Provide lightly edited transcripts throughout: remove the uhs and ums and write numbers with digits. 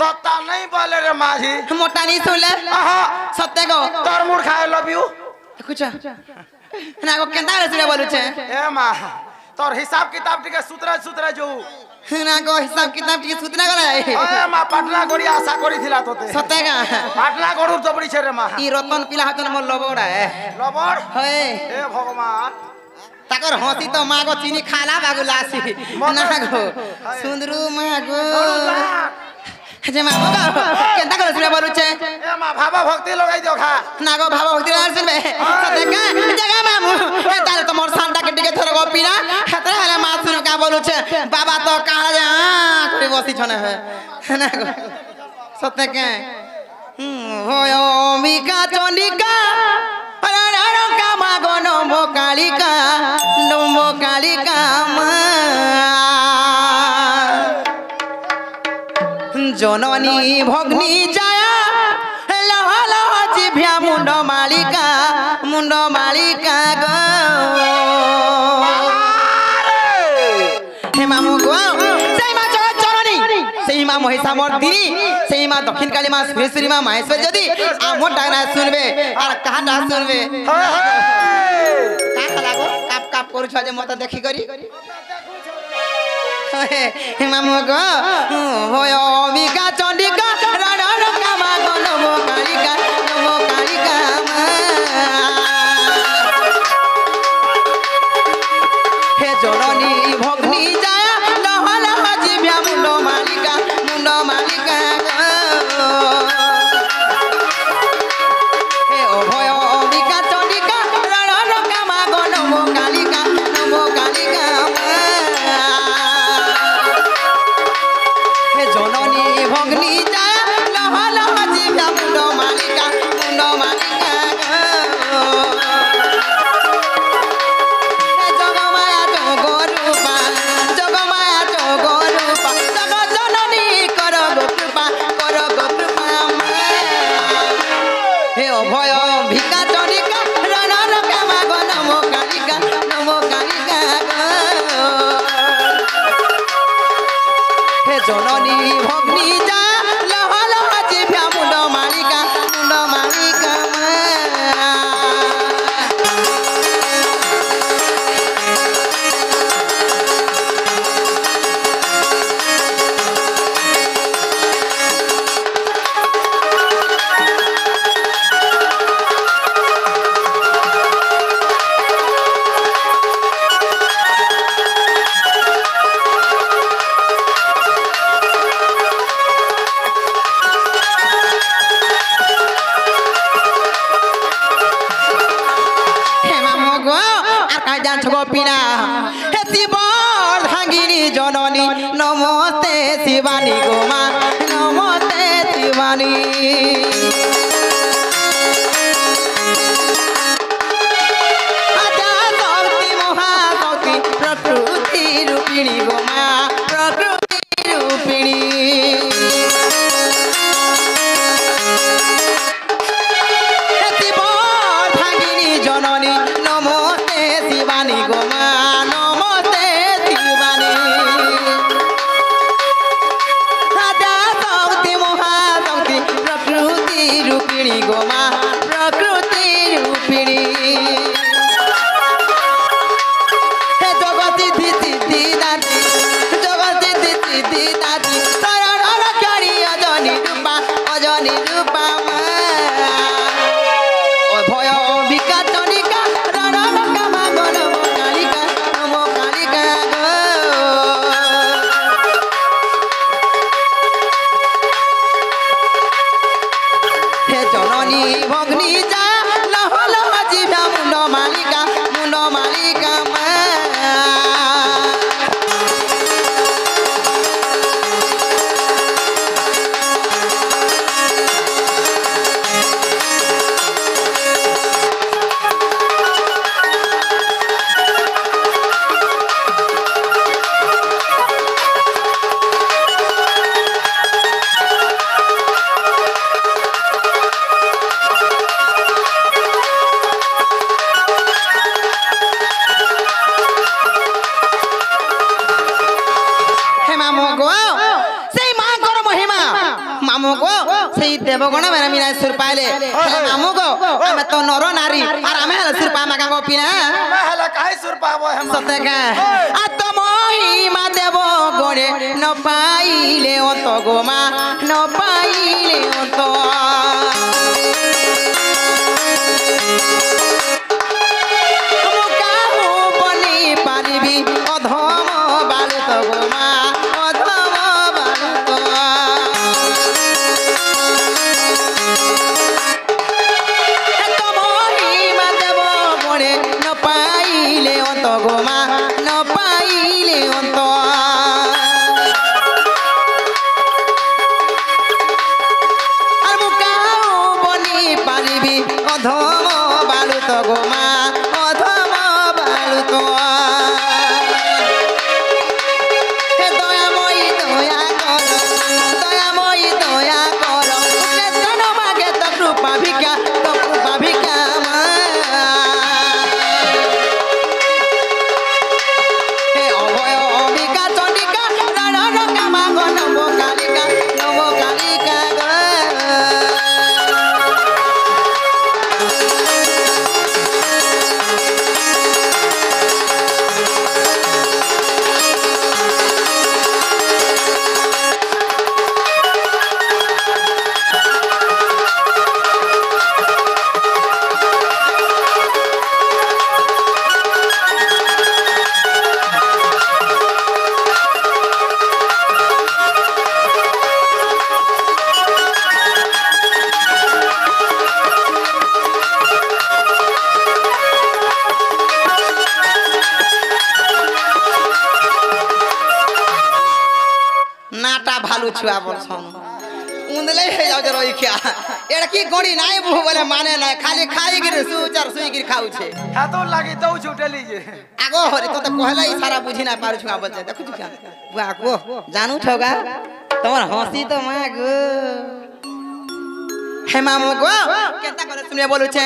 तोता नहीं बोले रे माझी मोटा नहीं सुनले सत्य को तोर मुड़ खाए लव यू कुछ ना को केंदा रे सुने बोलु छे ए मां तोर हिसाब किताब टिके सुतरा सुतरा जो ना को हिसाब किताब टिके सुतना गला ए मां पटना गोड़ी आशा करी थिला तोते सत्य का पटना गोड़ू जबड़ी छे रे मां ई रतन पिला हातन मोर लबोड़ा है लबड़ हे ए भगवान ताकर हंसी तो माँ को चीनी खाला बागु लासी ना गो सुंदरू माँ गो जे माँ को केंता कर सुने बोलु छे ए मां भावा भक्ति लगाई दियो खा ना गो भावा भक्ति लगा सुनबे देखा जगह मामू ए ताले तो मोर सांडा के टिके थोर गो पीना खतरा वाला माँ सुन का बोलु छे बाबा तो कहा जा कोई बसी छने है ना गो सत्य के होयो मिका चंडिका अरे कामा गो नमो कालिका जननी भग्नी जाया लह लह जिभ्या मुंड मालिका गो हे मामू गो सेई मा चरणी सेई मा महिषा मर्दिनी सेई मा दक्षिण काली मा सुरेश्वरी मा माहेश्वरी जदी आमो डागना सुनबे और कहा ना सुनबे का लागो काप काप करू छ जे मत देखि करी हे मामू गो होय अमिका चंडिका रण कामा गो नमो कालिका हे जननी भग्नी जाया लह लह जिभ्या मुंड मालिका हे अभय अमिका चंडिका रण कामा गो नमो कालिका जननी भग्नी जाया लह लह जिभ्या मुंड मालिका जगमाया जगरूपा जग जननी कर गो कृपा हे अभय भिका चंडिका रण कामा गो नमो कालिका हे जननी भग्नी जा लह लह जिभ्या मुंड मालिका पिना हे शिव धांगिनी जननी नमस्ते शिवानी गोमा नमस्ते शिवानी शक्ति महाशक्ति प्रकृति रूपिणी गोमा प्रकृति रूपिणी गोमा प्रकृति रूपिणी हे जगति सिद्धि दाती शरण रक्षणी अजनी रूपा अभय अम्बिका चंडिका रण कामा गो नमो कालिका हे जननी भग्नी जा लह लह जिभ्या मुंड मालिका মামু গো সেই দেবগণ মানে মিনা সুর পাইলে মামু গো আমি তো নর নারী আর আমি হলে সুর পা মাগা গোপী না হেলা কাই সুর পাবো হেম সতেকা আর তো মহিমা দেব গণে ন পাইলে অত গো মা ন পাইলে অত মুকাহু বনি পারিবি অধম বালুত গো মা অধম বালুত তো মহিমা দেব গণে ন পাইলে অত গো মা ন পাইলে অত আর মুকাও বনি পারিবি অধম বালুত গো মা অধম বালুত হে দয়াময়ী দয়া কর দয়াময়ী দয়া কর কেতন মাগে তো কৃপা ভিক্ষা মা হে অভয় অম্বিকা চণ্ডিকা রণ কামা গো নব কালিকা গো নাটা ভালো ছুয়া বলছন উন্দলে হয়ে যাও যে রইখিয়া এড়া কি গড়ি নাই বহু বলে মানে নাই খালি খাই গির সুচার সুই গির খাউছে এত লাগি দৌ ছুটেলি যে আগো হরে তো কহলাই সারা বুঝি না পারু ছুয়া বলছে দেখু ছুয়া বুয়া গো জানু ছগা তোমার হসি তো মা গো হে মামু গো কেতা করে শুনে বলুছে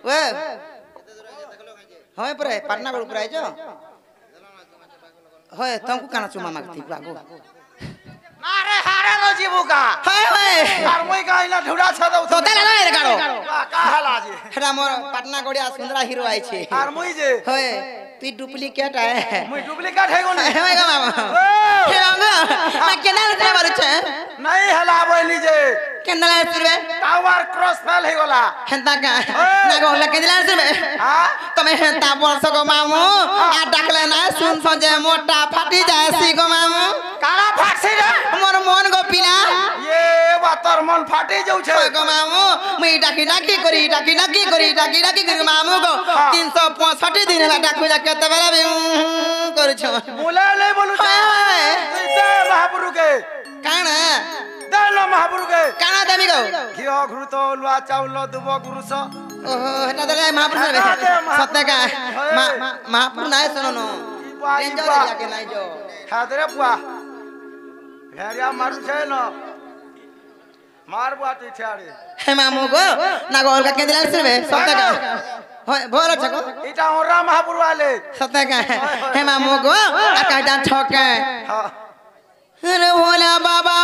ওয়ে হয় পরে পাটনা গড় উপরে আইছো হয় তোমাকে কানা চুমা মাগতি বুয়া গো আরে হারে ন জীবুকা হয় হয় আর মই গাইলা ঢুড়া ছাদাও তো তালে না রে কাড়ো কা হালা যে হেডা মোর পাটনা গড়িয়া সুন্দরা হিরো আইছে আর মই যে হয় তুই ডুপ্লিকেট আয় মই ডুপ্লিকেট হে গনি হে গো মামা হে গো মা কেনাল তে বারুছে নাই হেলা বইলি যে কেনাল আসবে টাওয়ার ক্রস ফেল হে গলা হেন্তা কা না গো লা কেনাল আসবে হ্যাঁ তুমি হেন্তা বলছ গো মামু আর ডাকলে না শুন যে মোটা ফাটি যায়ছি গো মামু কালা ফাটছে রে মোর মন গো পিলা এ বাতর মন ফাটি যাউছে গো মামু মুই ডাকি করি মামু গো 365 দিন হেলা ডাকু যা কেতে বেলা করছ মুলা লে বলুছে তুই দে মহাপুরু কে কানা দে লো মহাপুরু কে কানা দেমি গো ঘিও ঘুরুত লুয়া চাউল দুব গুরুস ওহো এটা দেলে মহাপুর রে সত্যে কা মহাপুর নাই শোনো নো রেঞ্জ লাগে নাই যো হাদরে বুয়া ভেরিয়া মারু છે ন মার বুয়া তুই ছাড়ে হে মামু গো না গো অলকা কে দিলাল সবে সত্যে কা হয় ভোর ছকো এটা ওরা মহাপুর वाले সত্যে কা হে মামু গো আকা জান ছকে হ্যাঁ রে ভোলা বাবা